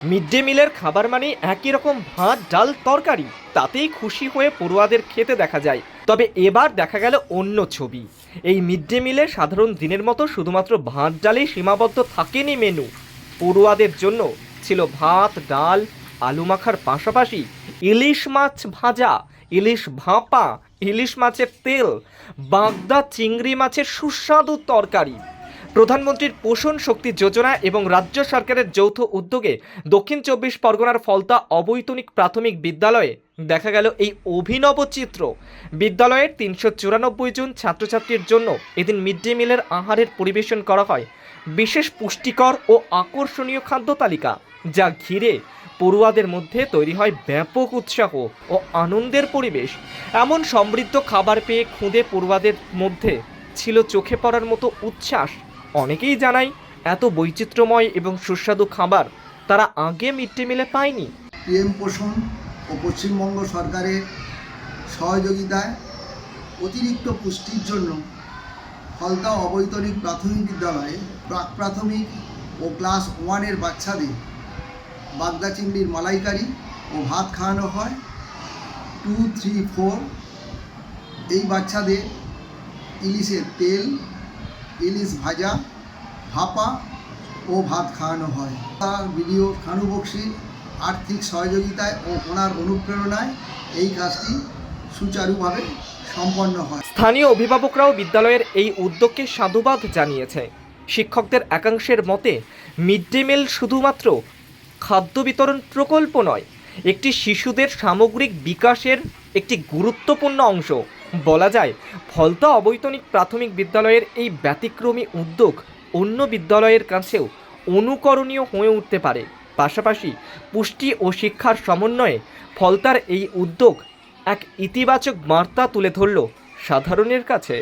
Mid day মিলের খাবার মানে একই রকম ভাত ডাল তরকারি, তাতেই খুশি হয়ে পড়ুয়াদের খেতে দেখা যায়। তবে এবার দেখা গেল অন্য ছবি। এই মিড ডে মিলে সাধারণ দিনের মতো শুধুমাত্র ভাত ডালেই সীমাবদ্ধ থাকেনি মেনু। পড়ুয়াদের জন্য ছিল ভাত ডাল আলু মাখার পাশাপাশি ইলিশ মাছ ভাজা, ইলিশ ভাপা, ইলিশ মাছের তেল, বাগদা চিংড়ি মাছের সুস্বাদু তরকারি। প্রধানমন্ত্রীর পোষণ শক্তি যোজনা এবং রাজ্য সরকারের যৌথ উদ্যোগে দক্ষিণ চব্বিশ পরগনার ফলতা অবৈতনিক প্রাথমিক বিদ্যালয়ে দেখা গেল এই অভিনব চিত্র। বিদ্যালয়ের ৩৯৪ জন ছাত্রছাত্রীর জন্য এদিন মিড ডে মিলের আহারের পরিবেশন করা হয় বিশেষ পুষ্টিকর ও আকর্ষণীয় খাদ্য তালিকা, যা ঘিরে পড়ুয়াদের মধ্যে তৈরি হয় ব্যাপক উৎসাহ ও আনন্দের পরিবেশ। এমন সমৃদ্ধ খাবার পেয়ে খুদে পড়ুয়াদের মধ্যে ছিল চোখে পড়ার মতো উচ্ছ্বাস। অনেকেই জানায় এত বৈচিত্র্যময় এবং সুস্বাদু খাবার তারা আগে মিড ডে মিলে পায়নি। পিএম পোষণ ও পশ্চিমবঙ্গ সরকারের সহযোগিতায় অতিরিক্ত পুষ্টির জন্য ফলতা অবৈতনিক প্রাথমিক বিদ্যালয়ে প্রাক প্রাথমিক ও ক্লাস 1-এর বাচ্চাদের বাগদা চিংড়ির মালাইকারি ও ভাত খাওয়ানো হয়। 2, 3, 4 এই বাচ্চাদের ইলিশের তেল, ইলিশ ভাজা, ভাপা ও ভাত খাওয়ানো হয়। তার বিডিও খানু বক্সির আর্থিক সহযোগিতায় ও ওনার অনুপ্রেরণায় এই কাজটি সুচারুভাবে সম্পন্ন হয়। স্থানীয় অভিভাবকরাও বিদ্যালয়ের এই উদ্যোগকে সাধুবাদ জানিয়েছে। শিক্ষকদের একাংশের মতে মিড ডে মিল শুধুমাত্র খাদ্য বিতরণ প্রকল্প নয়, একটি শিশুদের সামগ্রিক বিকাশের একটি গুরুত্বপূর্ণ অংশ। বলা যায় ফলতা অবৈতনিক প্রাথমিক বিদ্যালয়ের এই ব্যতিক্রমী উদ্যোগ অন্য বিদ্যালয়ের কাছেও অনুকরণীয় হয়ে উঠতে পারে। পাশাপাশি পুষ্টি ও শিক্ষার সমন্বয়ে ফলতার এই উদ্যোগ এক ইতিবাচক বার্তা তুলে ধরল সাধারণের কাছে।